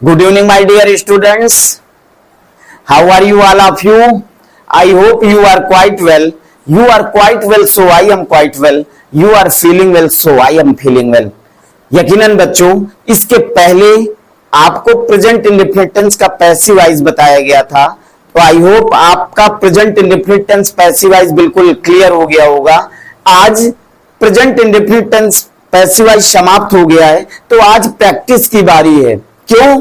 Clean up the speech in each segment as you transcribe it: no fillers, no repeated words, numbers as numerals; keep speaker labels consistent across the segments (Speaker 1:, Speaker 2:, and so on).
Speaker 1: Good evening, my dear students. How are you, all of you? I hope you are quite well. You are quite well, so I am quite well. You are feeling well, so I am feeling well. यकीनन बच्चों, इसके पहले आपको present indefinite tense का passive voice बताया गया था, तो आई होप आपका present indefinite tense passive voice बिल्कुल क्लियर हो गया होगा। आज present indefinite tense passive voice समाप्त हो गया है, तो आज प्रैक्टिस की बारी है। क्यों?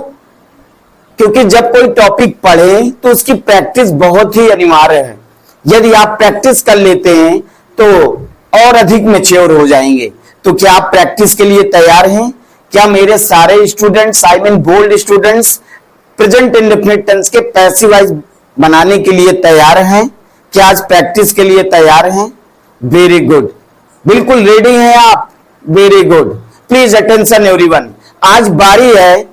Speaker 1: क्योंकि जब कोई टॉपिक पढ़े तो उसकी प्रैक्टिस बहुत ही अनिवार्य है। यदि आप प्रैक्टिस कर लेते हैं तो और अधिक मैच्योर हो जाएंगे। तो क्या आप प्रैक्टिस के लिए तैयार हैं? क्या मेरे सारे students, I mean bold students, present indefinite tense के पैसिव वॉइस बनाने के लिए तैयार हैं? क्या आज प्रैक्टिस के लिए तैयार हैं? वेरी गुड, बिल्कुल रेडी हैं आप? Very good, please attention everyone. आज बारी है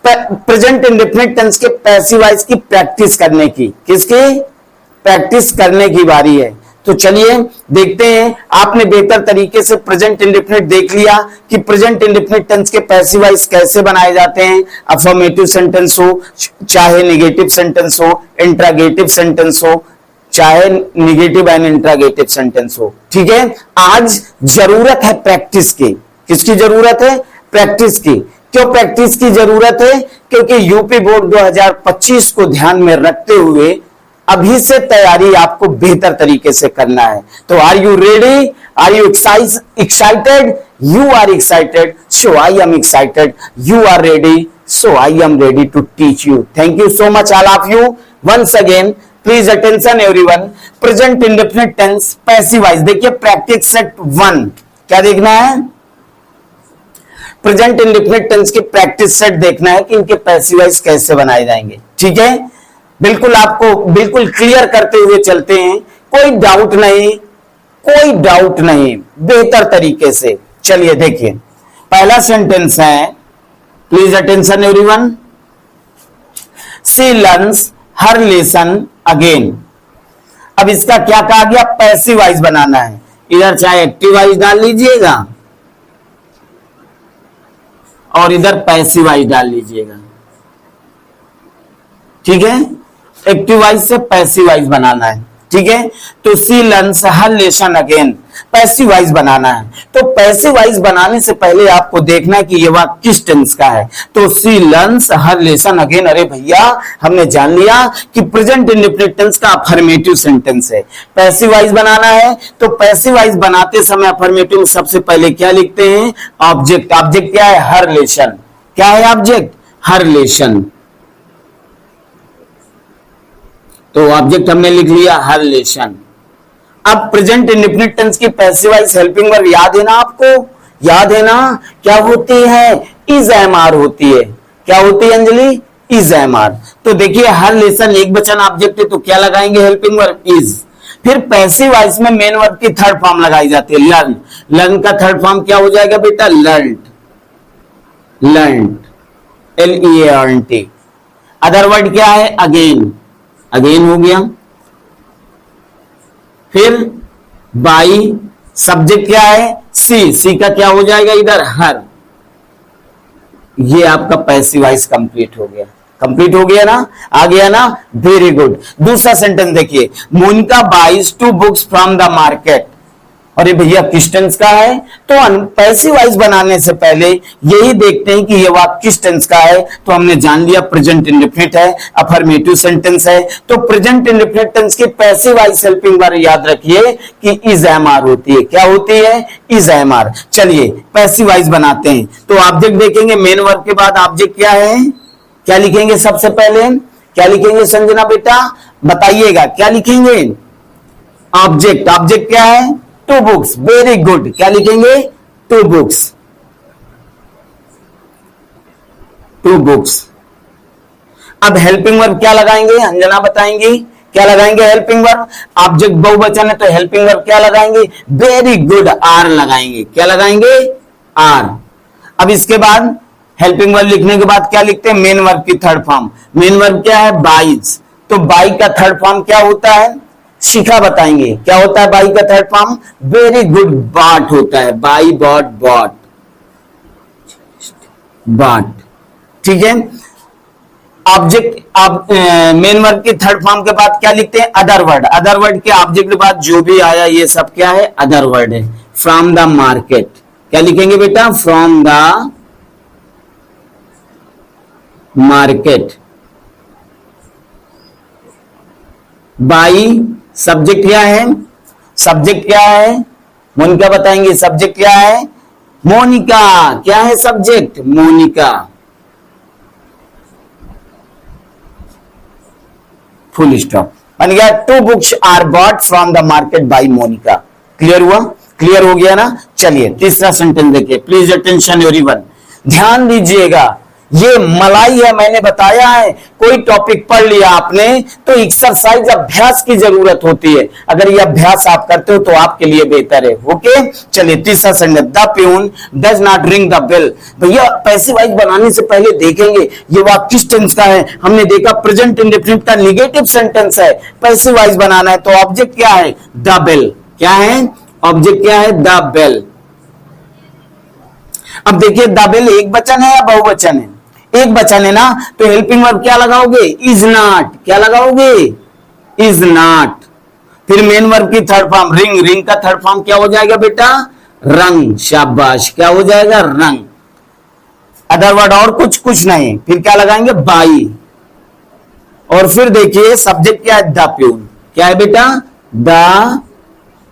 Speaker 1: प्रेजेंट इंडेफिनिट टेंस के पैसिव वॉइस की प्रैक्टिस करने की। किसकी? प्रैक्टिस करने की बारी है। तो चलिए देखते हैं। आपने बेहतर तरीके से प्रेजेंट इंडेफिनिट देख लिया कि प्रेजेंट इंडेफिनिट टेंस के पैसिव वॉइस कैसे बनाए जाते हैं। अफर्मेटिव सेंटेंस हो, चाहे नेगेटिव सेंटेंस हो, इंट्रागेटिव सेंटेंस हो, चाहे नेगेटिव एंड इंट्रागेटिव सेंटेंस हो। ठीक है, आज जरूरत है प्रैक्टिस की। किसकी जरूरत है? प्रैक्टिस की। क्यों प्रैक्टिस की जरूरत है? क्योंकि यूपी बोर्ड 2025 को ध्यान में रखते हुए अभी से तैयारी आपको बेहतर तरीके से करना है। तो are you ready? Are you excited? You are excited, so I am excited. You are ready, so I am ready to teach you. Thank you so much all of you. Once again please attention everyone. Present indefinite tense passive voice देखिए, practice set 1 क्या देखना है? Present indefinite tense की practice set देखना है कि इनके passive voice कैसे बनाए जाएंगे। ठीक है, बिल्कुल आपको बिल्कुल क्लियर करते हुए चलते हैं, कोई डाउट नहीं, कोई डाउट नहीं, बेहतर तरीके से। चलिए देखिए, पहला सेंटेंस है, please attention everyone. She learns her lesson again. अब इसका क्या कहा गया? पैसिव वॉइस बनाना है। इधर चाहे एक्टिव वॉइस डाल लीजिएगा और इधर पैसिव वॉइस डाल लीजिएगा। ठीक है, एक्टिव वॉइस से पैसिव वॉइस बनाना है। ठीक है, तो सी लर्न्स हर लेसन अगेन, पैसिव वॉइस बनाना है। तो पैसिव वॉइस बनाने से पहले आपको देखना है कि ये वाक्य किस टेंस का है। तो सी लर्न्स हर लेसन अगेन, अरे भैया हमने जान लिया कि प्रेजेंट इंडेफिनिट टेंस का अफर्मेटिव सेंटेंस है। पैसिव वॉइस बनाना है, तो पैसिव वॉइस बनाते समय अफर्मेटिव में सबसे पहले क्या लिखते हैं? ऑब्जेक्ट। ऑब्जेक्ट क्या है? हर लेसन। क्या है ऑब्जेक्ट? हर लेसन। तो ऑब्जेक्ट हमने लिख लिया हर लेसन। अब प्रेजेंट इंडेफिनिट टेंस की पैसिव वॉइस हेल्पिंग वर्ब याद है ना आपको? याद है ना? क्या होती है? इज एम आर होती है। क्या होती है अंजलि? Is am are. तो देखिए हर लेसन एक वचन ऑब्जेक्ट है, तो क्या लगाएंगे? Helping verb is. फिर पैसिव वॉइस में मेन वर्ब की थर्ड फॉर्म लगाई जाती है, लर्न। लर्न का थर्ड फॉर्म क्या हो जाएगा बेटा? Learned. Learned, LEARNT। Other word क्या है? अगेन। अगेन हो गया। फिर बाई, सब्जेक्ट क्या है? सी। सी का क्या हो जाएगा इधर? हर। ये आपका पैसिव वॉइस कंप्लीट हो गया। कंप्लीट हो गया ना? आ गया ना? Very good. दूसरा सेंटेंस देखिए, Monika buys 2 books from the market. अरे भैया किस टेंस का है? तो पैसिव वॉइस बनाने से पहले यही देखते हैं कि ये वाक्य किस टेंस का है। तो हमने जान लिया प्रेजेंट इंडेफिनिट है, अफर्मेटिव सेंटेंस है। तो प्रेजेंट इंडेफिनिट टेंस की पैसिव वॉइस हेल्पिंग वर्ब याद रखिए कि इज एम आर होती है। क्या होती है? Is am are. चलिए पैसिव वॉइस बनाते हैं। तो ऑब्जेक्ट देखेंगे, मेन वर्ब के बाद ऑब्जेक्ट क्या है? क्या लिखेंगे सबसे पहले? क्या लिखेंगे संजना बेटा? बताइएगा क्या लिखेंगे? ऑब्जेक्ट। ऑब्जेक्ट क्या है? 2 बुक्स। Very good. क्या लिखेंगे? 2 बुक्स। 2 बुक्स। अब हेल्पिंग वर्ब क्या लगाएंगे? अंजना बताएंगी क्या लगाएंगे हेल्पिंग वर्ब? ऑब्जेक्ट बहुवचन है तो हेल्पिंग वर्ब क्या लगाएंगे? वेरी गुड, आर लगाएंगे। क्या लगाएंगे? आर। अब इसके बाद हेल्पिंग वर्ब लिखने के बाद क्या लिखते हैं? मेन वर्ब की थर्ड फॉर्म। मेन वर्ब क्या है? बाइज। तो बाई का थर्ड फॉर्म क्या होता है? शिखा बताएंगे क्या होता है बाई का थर्ड फॉर्म? वेरी गुड, बाट होता है। बाई, बॉट, बॉट, बाट। ठीक है। ऑब्जेक्ट मेन वर्ब की थर्ड फॉर्म के बाद क्या लिखते हैं, अदर वर्ड। अदर वर्ड के ऑब्जेक्ट के बाद जो भी आया ये सब क्या है, अदर वर्ड है। फ्रॉम द मार्केट क्या लिखेंगे बेटा, from the market. By subject क्या है, सब्जेक्ट क्या है, मोनिका बताएंगे सब्जेक्ट क्या है, मोनिका। क्या है सब्जेक्ट, मोनिका। फुल स्टॉप बन गया। 2 books are bought from the market by Monika. Clear हुआ, क्लियर हो गया ना। चलिए तीसरा सेंटेंस देखिए, प्लीज अटेंशन एवरीवन, ध्यान दीजिएगा। ये मलाई है, मैंने बताया है, कोई टॉपिक पढ़ लिया आपने तो एक्सरसाइज अभ्यास की जरूरत होती है। अगर ये अभ्यास आप करते हो तो आपके लिए बेहतर है। ओके चलिए तीसरा sentence, the peon does not ring the bell. भैया पैसिव वॉइस बनाने से पहले देखेंगे ये वाक्य किस टेंस का है। हमने देखा प्रेजेंट इंडेफिनिट का नेगेटिव सेंटेंस है, पैसिव वॉइस बनाना है तो ऑब्जेक्ट क्या है, द बेल। क्या है ऑब्जेक्ट, क्या है, द बेल। अब देखिए द बेल एक वचन है या बहुवचन है, एक वचन है ना, तो हेल्पिंग वर्ब क्या लगाओगे, इज नॉट। क्या लगाओगे, इज नॉट। फिर मेन वर्ब की थर्ड फॉर्म रिंग, रिंग का थर्ड फॉर्म क्या हो जाएगा बेटा, रंग। शाबाश, क्या हो जाएगा, रंग। अदर वर्ड और कुछ नहीं। फिर क्या लगाएंगे, बाई। और फिर देखिए सब्जेक्ट क्या है, द प्यून। क्या है बेटा, द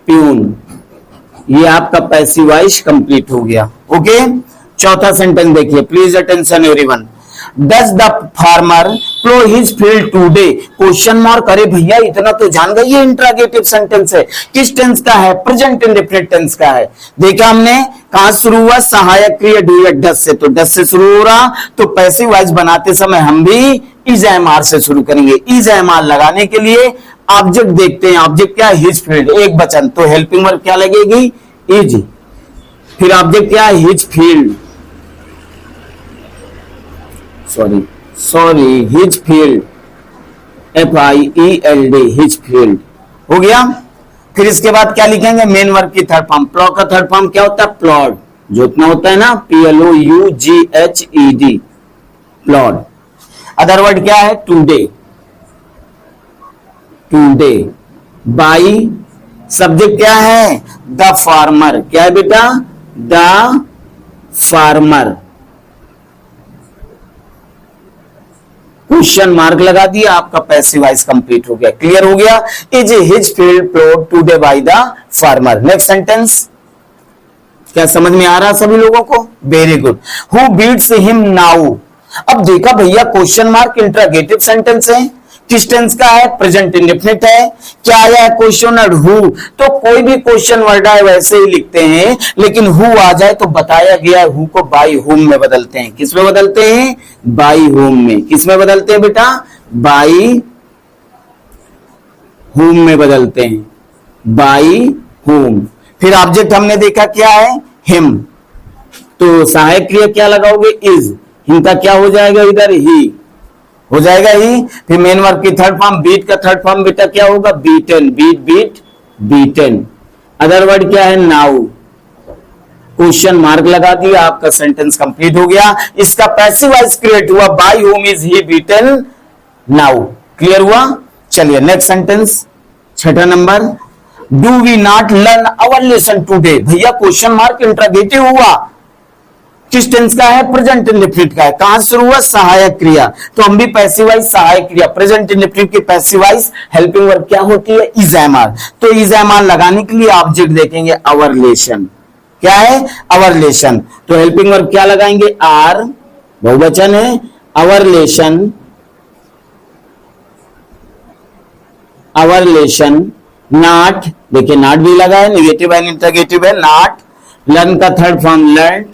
Speaker 1: प्यून। ये आपका पैसिव वॉइस कंप्लीट हो गया। ओके चौथा सेंटेंस देखिए, please attention everyone. Does the farmer plough his field today, question mark. अरे भैया इतना तो जान गए, ये इंट्रोगेटिव सेंटेंस है। किस टेंस का है, प्रेजेंट इंडेफिनिट टेंस का है। देखा हमने कहां शुरू हुआ, सहायक क्रिया डू या डज से, तो डज से शुरू हो रहा, तो पैसिव वॉइस बनाते समय हम भी इज एम आर से शुरू करेंगे। इज एम आर लगाने के लिए ऑब्जेक्ट देखते हैं, ऑब्जेक्ट क्या है, हिज फील्ड, एक वचन, तो हेल्पिंग वर्ब क्या लगेगी, इज। फिर ऑब्जेक्ट क्या है, his field, sorry his field, FIELD, his field हो गया। फिर इसके बाद क्या लिखेंगे, मेन वर्ब की थर्ड फॉर्म। प्लॉ का थर्ड फॉर्म क्या होता है, प्लॉड। जोतना होता है ना, PLOUGHED, प्लॉड। अदर वर्ड क्या है, टूडे, टूडे। बाई सब्जेक्ट क्या है, द फार्मर। क्या है बेटा, द फार्मर। क्वेश्चन मार्क लगा दिया, आपका पैसिव वॉइस कंप्लीट हो गया। क्लियर हो गया, is his field ploughed today by the farmer. Next sentence, क्या समझ में आ रहा सभी लोगों को, very good. Who beats him now. अब देखा भैया क्वेश्चन मार्क इंट्रोगेटिव सेंटेंस है, किस टेंस का है, प्रेजेंट इंडेफिनिट है। क्या आया है, क्वेश्चन वर्ड हु, तो कोई भी क्वेश्चन वर्ड आए वैसे ही लिखते हैं, लेकिन हु आ जाए तो बताया गया है हु को बाई होम में बदलते हैं। किस में बदलते हैं, बाई होम में। किस में बदलते हैं बेटा, बाई होम में बदलते हैं, बाई होम। फिर ऑब्जेक्ट हमने देखा क्या है, हिम, तो सहायक क्रिया क्या लगाओगे, इज। हिम का क्या हो जाएगा, इधर ही हो जाएगा ही। फिर मेन वर्ब की थर्ड फॉर्म, बीट का थर्ड फॉर्म बेटा क्या होगा, beaten, beat beat beaten. Other word क्या है, नाउ। क्वेश्चन मार्क लगा दिया, आपका सेंटेंस कंप्लीट हो गया। इसका पैसिव वॉइस क्रिएट हुआ, by whom is he beaten now. Clear हुआ। चलिए नेक्स्ट सेंटेंस, छठा number, do we not learn our lesson today. भैया क्वेश्चन मार्क इंट्रोगेटिव हुआ, किस टेंस का है, प्रेजेंट इंडेफिनिट का है। कहां शुरू हुआ, सहायक क्रिया, तो हम भी पैसिव वॉइस सहायक क्रिया, प्रेजेंट इंडेफिनिट की पैसिव वॉइस हेल्पिंग वर्ब क्या होती है, इज एम आर। तो इज एम आर लगाने के लिए ऑब्जेक्ट देखेंगे अवर लेशन। क्या है, अवर लेशन, तो हेल्पिंग वर्ब क्या लगाएंगे, आर, बहुवचन है, अवर लेशन, अवर लेशन। नॉट, देखिए नॉट भी लगा है, नेगेटिव एंड इंटरगेटिव है, नॉट। लर्न का third form learn,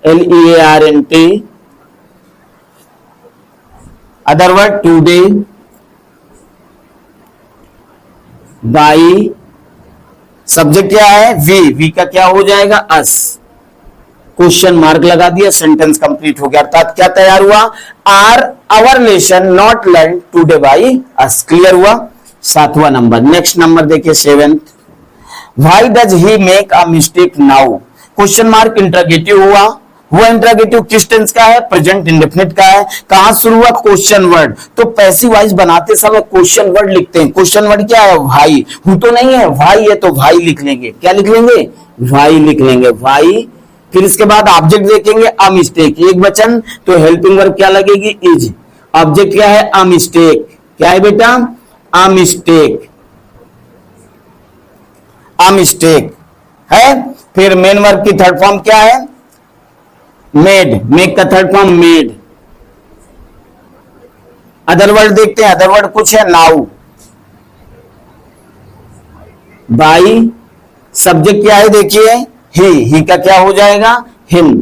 Speaker 1: LEARNT। Other word today, by. Subject क्या है, वी, वी का क्या हो जाएगा, अस। क्वेश्चन मार्क लगा दिया, सेंटेंस कंप्लीट हो गया। अर्थात क्या तैयार हुआ, are our lesson not learn today by us. Clear हुआ। सातवां नंबर, नेक्स्ट नंबर देखिए, seventh, why does he make a mistake now. Question mark interrogative हुआ, वो इंटरोगेटिव किस टेंस का है? प्रेजेंट इंडेफिनिट का है। कहां शुरू हुआ? Question word. तो पैसिव वॉइस बनाते समय क्वेश्चन वर्ड लिखते हैं। क्वेश्चन वर्ड क्या है? भाई। हु तो नहीं है, भाई है, तो भाई लिख लेंगे। क्या लिख लेंगे? भाई लिख लेंगे, भाई। फिर इसके बाद ऑब्जेक्ट देखेंगे, अ मिस्टेक, एक वचन, तो हेल्पिंग वर्ब क्या लगेगी? इज। ऑब्जेक्ट क्या है? A mistake. क्या है बेटा? अ मिस्टेक, अ मिस्टेक है। फिर मेन वर्ब की थर्ड फॉर्म क्या है? मेड। मेक का third form made. Other word देखते हैं, अदर वर्ड कुछ है? नाउ। बाई। सब्जेक्ट क्या है? देखिए ही का क्या हो जाएगा? हिम।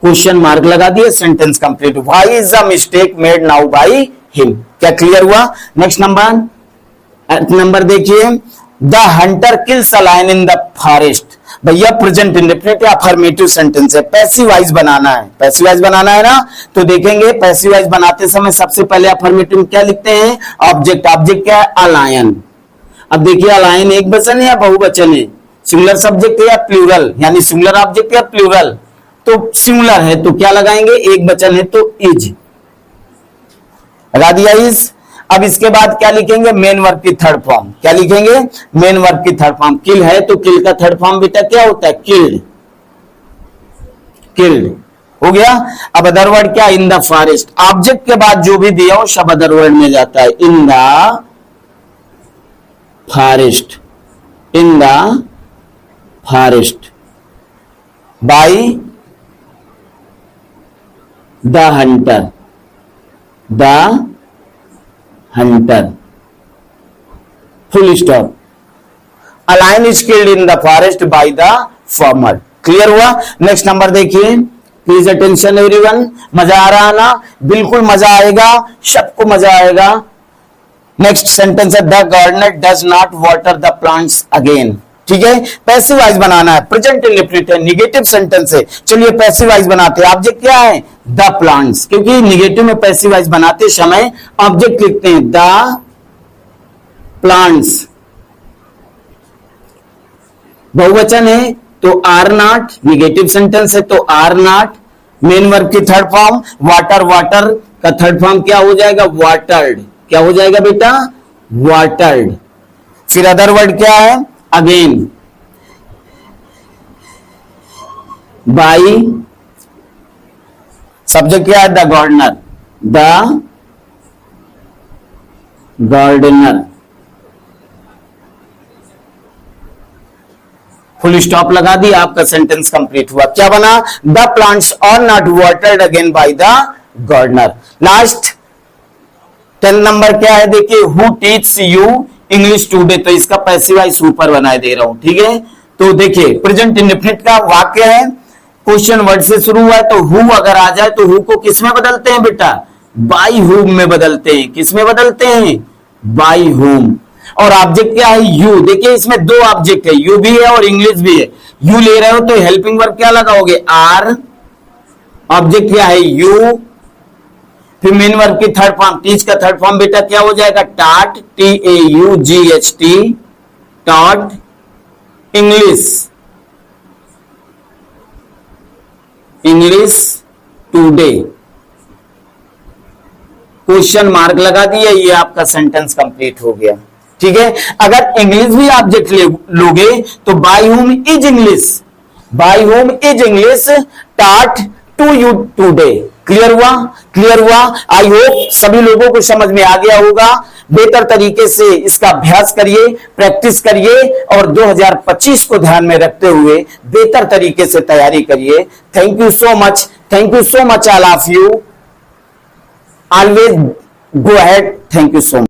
Speaker 1: क्वेश्चन मार्क लगा दिए, sentence complete. Why is a mistake made now by him. क्या क्लियर हुआ? नेक्स्ट नंबर देखिए, the hunter kills a lion in the forest. भैया प्रेजेंट इंडेफिनिट या अफर्मेटिव सेंटेंस है, पैसिव वॉइस बनाना है। पैसिव वॉइस बनाना है ना, तो देखेंगे पैसिव वॉइस बनाते समय सबसे पहले अफर्मेटिव क्या लिखते हैं? ऑब्जेक्ट। ऑब्जेक्ट क्या है? A lion. अब देखिए अ लायन एक वचन है या बहुवचन है? सिंगुलर सब्जेक्ट है या प्लूरल, यानी सिंगुलर ऑब्जेक्ट या प्लूरल? तो सिंगुलर है तो क्या लगाएंगे? एक वचन है तो इज लगा दिया, इज। अब इसके बाद क्या लिखेंगे? मेन वर्ब की थर्ड फॉर्म। क्या लिखेंगे? मेन वर्ब की थर्ड फॉर्म। किल है तो किल का थर्ड फॉर्म बेटा क्या होता है? किल्ड। किल्ड हो गया। अब अदर वर्ड क्या? इन द फॉरेस्ट। ऑब्जेक्ट के बाद जो भी दिया हो सब अदर वर्ड में जाता है। In the forest, in the forest, by the hunter, the hunter, full stop. A lion is killed in the forest by the farmer. Clear हुआ? नेक्स्ट नंबर देखिए, प्लीज अटेंशन एवरीवन। मजा आ रहा ना? बिल्कुल मजा आएगा, सबको मजा आएगा। नेक्स्ट सेंटेंस है, the gardener does not water the plants again. ठीक है, पैसिव वॉइस बनाना है, प्रेजेंट इंडेफिनिट है, निगेटिव सेंटेंस है। चलिए पैसिव वॉइस बनाते हैं। ऑब्जेक्ट क्या है? द प्लांट्स, क्योंकि निगेटिव में पैसिव वॉइस बनाते समय ऑब्जेक्ट लिखते हैं द प्लांट्स। बहुवचन है तो आर नॉट, निगेटिव सेंटेंस है तो आर नॉट। मेन वर्ब की थर्ड फॉर्म वाटर, वाटर का थर्ड फॉर्म क्या हो जाएगा? वाटर्ड। क्या हो जाएगा बेटा? वाटर्ड। फिर अदर वर्ड क्या है? अगेन। बाई। सब्जेक्ट क्या है? The gardener, the gardener. Full stop लगा दी, आपका सेंटेंस कंप्लीट हुआ। क्या बना? The plants are not watered again by the gardener. Last 10 number क्या है? देखिए, who teach you English today. तो इसका पैसिव वॉइस ऊपर बनाए दे रहा हूं। ठीक है, तो देखिए प्रेजेंट इंडेफिनिट का वाक्य है, क्वेश्चन वर्ड से शुरू हुआ है, तो हु अगर आ जाए तो हु को किस में बदलते हैं बेटा? बाई हुम में बदलते हैं। किस में बदलते हैं? बाई हुम। और ऑब्जेक्ट क्या है? यू। देखिए इसमें दो ऑब्जेक्ट है, यू भी है और इंग्लिश भी है। यू ले रहे हो तो हेल्पिंग वर्ब क्या लगाओगे? आर। ऑब्जेक्ट क्या है? यू। फिर मेन वर्ब की थर्ड फॉर्म, टीच का थर्ड फॉर्म बेटा क्या हो जाएगा? Taught, TAUGHT, taught English, English today. Question mark लगा दिया, ये आपका सेंटेंस कंप्लीट हो गया। ठीक है, अगर इंग्लिश भी ऑब्जेक्ट लोगे तो by whom is English, by whom is English taught to you today. Clear हुआ? क्लियर हुआ? आई होप सभी लोगों को समझ में आ गया होगा। बेहतर तरीके से इसका अभ्यास करिए, प्रैक्टिस करिए और 2025 को ध्यान में रखते हुए बेहतर तरीके से तैयारी करिए। Thank you so much, thank you so much all of you. Always go ahead. Thank you so much.